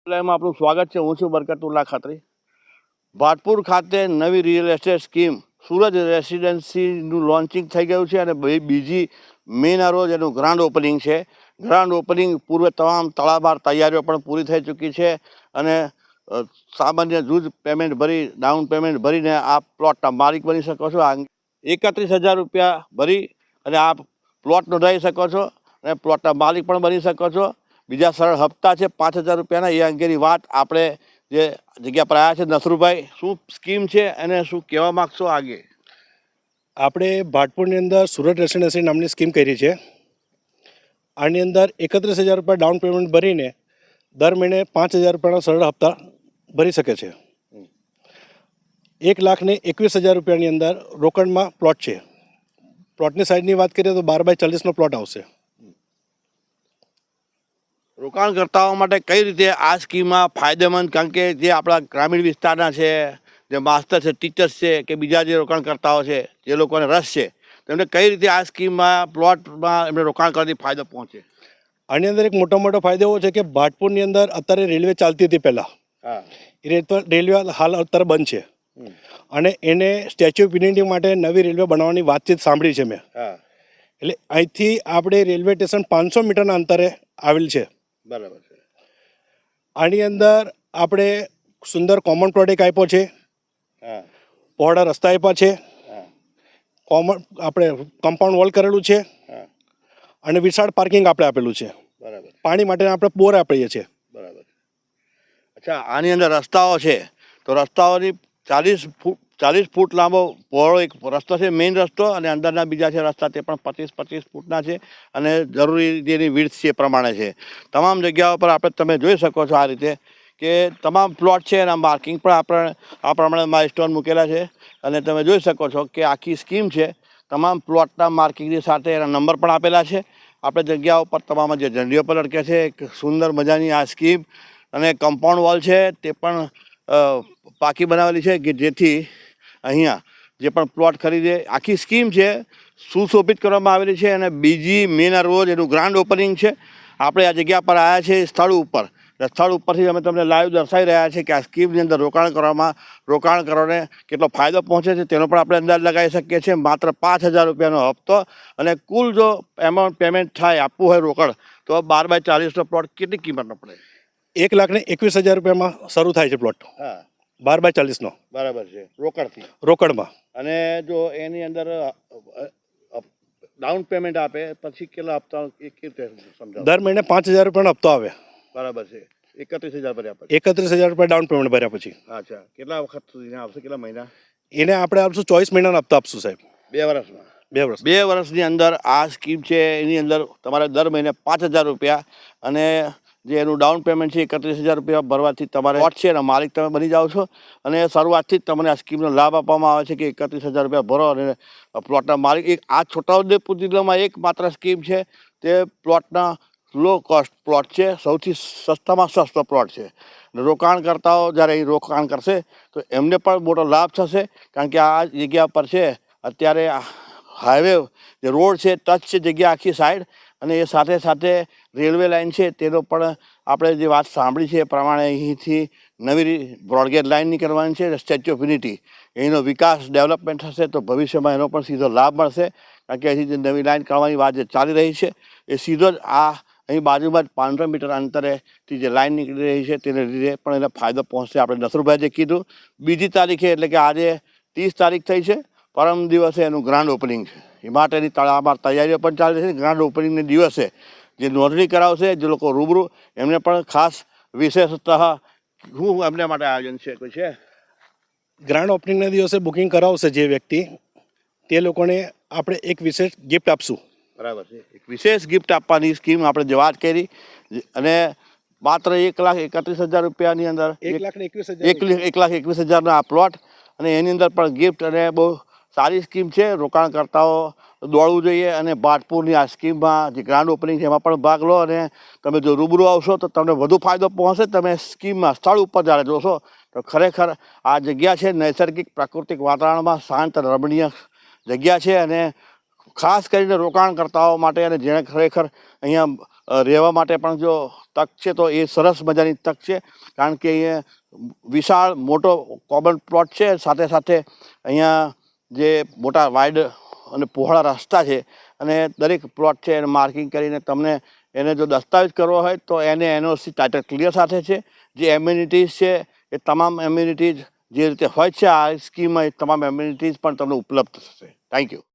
માં આપનું સ્વાગત છે। હું છું બરકતુલ્લા ખાતરી। ભાટપુર ખાતે નવી રિયલ એસ્ટેટ સ્કીમ સૂરજ રેસિડેન્સીનું લોન્ચિંગ થઈ ગયું છે અને બીજી મેના રોજ એનું ગ્રાન્ડ ઓપનિંગ છે। ગ્રાન્ડ ઓપનિંગ પૂર્વે તમામ તડામાર તૈયારીઓ પણ પૂરી થઈ ચૂકી છે અને સામાન્ય જૂજ પેમેન્ટ ભરી ડાઉન પેમેન્ટ ભરીને આ પ્લોટના માલિક બની શકો છો। 31,000 રૂપિયા ભરી અને આ પ્લોટ નોંધાવી શકો છો અને પ્લોટના માલિક પણ બની શકો છો। બીજા સરળ હપ્તા છે 5,000 રૂપિયાના। એ અંગેની વાત આપણે જે જગ્યા પર આવ્યા છે નસરુભાઈ, શું સ્કીમ છે અને શું કહેવા માગશો આગે? આપણે ભાટપુરની અંદર સુરત રેસિડેન્સી નામની સ્કીમ કરી છે। આની અંદર 31,000 રૂપિયા ડાઉન પેમેન્ટ ભરીને દર મહિને 5,000 રૂપિયાના સરળ હપ્તા ભરી શકે છે। 1,21,000 રૂપિયાની અંદર રોકડમાં પ્લોટ છે। પ્લોટની સાઇઝની વાત કરીએ તો 12x40નો પ્લોટ આવશે। રોકાણકર્તાઓ માટે કઈ રીતે આ સ્કીમમાં ફાયદેમંદ? કારણ કે જે આપણા ગ્રામીણ વિસ્તારના છે, જે માસ્ટર છે, ટીચર્સ છે કે બીજા જે રોકાણકર્તાઓ છે, જે લોકોને રસ છે, તેમને કઈ રીતે આ સ્કીમમાં પ્લોટમાં એમને રોકાણ કરવાથી ફાયદો પહોંચે? આની અંદર એક મોટો ફાયદો એવો છે કે ભાટપુરની અંદર અત્યારે રેલવે ચાલતી હતી પહેલાં, રેલવે હાલ અત્યારે બંધ છે અને એને સ્ટેચ્યુ ઓફ યુનિટી માટે નવી રેલવે બનાવવાની વાતચીત સાંભળી છે મેં। એટલે અહીંથી આપણે રેલવે સ્ટેશન 500 મીટરના અંતરે આવેલ છે। બરાબર છે। આની અંદર આપણે સુંદર કોમન પ્લોટ એક આપ્યો છે, પહોળા રસ્તા આપ્યા છે, કોમન આપણે કમ્પાઉન્ડ વોલ કરેલું છે અને વિશાળ પાર્કિંગ આપણે આપેલું છે। બરાબર। પાણી માટે આપણે બોર આપીએ છીએ। બરાબર। અચ્છા, આની અંદર રસ્તાઓ છે તો રસ્તાઓની 40 ફૂટ લાંબો પહોળો એક રસ્તો છે, મેઇન રસ્તો, અને અંદરના બીજા છે રસ્તા, તે પણ 25 ફૂટના છે અને જરૂરી જેની વિડ્થ છે એ પ્રમાણે છે। તમામ જગ્યાઓ પર તમે જોઈ શકો છો આ રીતે કે તમામ પ્લોટ છે એના માર્કિંગ પણ આપણે આ પ્રમાણે માઇલસ્ટોન મૂકેલા છે અને તમે જોઈ શકો છો કે આખી સ્કીમ છે તમામ પ્લોટના માર્કિંગની સાથે એના નંબર પણ આપેલા છે। આપણે જગ્યાઓ પર તમામ જે ઝંડીઓ પર લટકે છે, એક સુંદર મજાની આ સ્કીમ અને કમ્પાઉન્ડ વોલ છે તે પણ પાકી બનાવેલી છે કે જેથી અહીંયા જે પણ પ્લોટ ખરીદે, આખી સ્કીમ છે સુશોભિત કરવામાં આવેલી છે અને બીજી મેના રોજ એનું ગ્રાન્ડ ઓપનિંગ છે। આપણે આ જગ્યા પર આવ્યા છે સ્થળ ઉપર, સ્થળ ઉપરથી અમે તમને લાઈવ દર્શાવી રહ્યા છીએ કે આ સ્કીમની અંદર રોકાણકારોને કેટલો ફાયદો પહોંચે છે તેનો પણ આપણે અંદાજ લગાવી શકીએ છીએ। માત્ર 5,000 રૂપિયાનો હપ્તો અને કુલ જો એમાઉન્ટ પેમેન્ટ થાય આપવું હોય રોકડ તો 12x40નો પ્લોટ કેટલી કિંમતનો પડે? 1,21,000 રૂપિયામાં શરૂ થાય છે પ્લોટ। 12x40નો। બરાબર છે, રોકડમાં। અને જો એની અંદર ડાઉન પેમેન્ટ આપે પછી કેટલા હપ્તા એ કેવી રીતે સમજાવો? દર મહિને 5,000 રૂપિયાનો હપ્તો આવે। બરાબર છે। 31,000 ભર્યા પછી? 31,000 રૂપિયા ડાઉન પેમેન્ટ ભર્યા પછી। અચ્છા, કેટલા વખત સુધી આવશે, કેટલા મહિના? એને આપણે આપશું 24 મહિનાનો હપ્તો આપશું સાહેબ। 2 વર્ષમાં? 2 વર્ષ। 2 વર્ષની અંદર આ સ્કીમ છે એની અંદર તમારે દર મહિને 5,000 રૂપિયા અને જે એનું ડાઉન પેમેન્ટ છે 31,000 રૂપિયા ભરવાથી તમારે પ્લોટ છે એના માલિક તમે બની જાઓ છો અને શરૂઆતથી જ તમને આ સ્કીમનો લાભ આપવામાં આવે છે કે 31,000 રૂપિયા ભરો અને પ્લોટના માલિક આ છોટાઉદેપુર જિલ્લામાં એકમાત્ર સ્કીમ છે તે પ્લોટના લો કોસ્ટ પ્લોટ છે, સૌથી સસ્તામાં સસ્તો પ્લોટ છે। રોકાણકર્તાઓ જ્યારે અહીં રોકાણ કરશે તો એમને પણ મોટો લાભ થશે કારણ કે આ જગ્યા પર છે અત્યારે હાઈવે જે રોડ છે ટચ છે જગ્યા આખી સાઈડ અને એ સાથે સાથે રેલવે લાઇન છે તેનો પણ આપણે જે વાત સાંભળી છે એ પ્રમાણે અહીંથી નવી બ્રોડગેજ લાઇન નીકળવાની છે, સ્ટેચ્યુ ઓફ યુનિટી એનો વિકાસ ડેવલપમેન્ટ થશે તો ભવિષ્યમાં એનો પણ સીધો લાભ મળશે કારણ કે અહીંથી જે નવી લાઇન કાઢવાની વાત જે ચાલી રહી છે એ સીધો જ આ અહીં બાજુમાં જ 500 મીટર અંતરેથી જે લાઇન નીકળી રહી છે તેને લીધે પણ એને ફાયદો પહોંચશે। આપણે નસરુભાઈ જે કીધું 2જી તારીખે એટલે કે આજે 30 તારીખ થઈ છે, પરમ દિવસે એનું ગ્રાન્ડ ઓપનિંગ છે, એ માટેની તડામાર તૈયારીઓ પણ ચાલી રહી છે। ગ્રાન્ડ ઓપનિંગને દિવસે જે નોંધણી કરાવશે, જે લોકો રૂબરૂ, એમને પણ ખાસ વિશેષતઃ શું એમના માટે આયોજન છે કોઈ છે? ગ્રાન્ડ ઓપનિંગના દિવસે બુકિંગ કરાવશે જે વ્યક્તિ, તે લોકોને આપણે એક વિશેષ ગિફ્ટ આપશું। બરાબર છે, એક વિશેષ ગિફ્ટ આપવાની સ્કીમ આપણે જે વાત કરી અને માત્ર 1,31,000 રૂપિયાની અંદર 1,21,000નો આ પ્લોટ અને એની અંદર પણ ગિફ્ટ અને બહુ સારી સ્કીમ છે। રોકાણકર્તાઓ દોડવું જોઈએ અને ભાટપુરની આ સ્કીમમાં જે ગ્રાન્ડ ઓપનિંગ છે એમાં પણ ભાગ લો અને તમે જો રૂબરૂ આવશો તો તમને વધુ ફાયદો પહોંચશે। તમે સ્કીમમાં સ્થળ ઉપર જ્યારે જોશો તો ખરેખર આ જગ્યા છે નૈસર્ગિક પ્રાકૃતિક વાતાવરણમાં શાંત રમણીય જગ્યા છે અને ખાસ કરીને રોકાણકર્તાઓ માટે અને જેણે ખરેખર અહીંયા રહેવા માટે પણ જો તક છે તો એ સરસ મજાની તક છે, કારણ કે અહીંયા વિશાળ મોટો કોમન પ્લોટ છે, સાથે સાથે અહીંયા જે મોટા વાઇડ અને પહોળા રસ્તા છે, અને દરેક પ્લોટ છે એને માર્કિંગ કરીને તમને એને જો દસ્તાવેજ કરવો હોય તો એને એનઓસી ટાઇટલ ક્લિયર સાથે છે. જે એમ્યુનિટીઝ છે એ તમામ એમ્યુનિટીઝ જે રીતે હોય છે આ સ્કીમમાં, એ તમામ એમ્યુનિટીઝ પણ તમને ઉપલબ્ધ થશે. Thank you.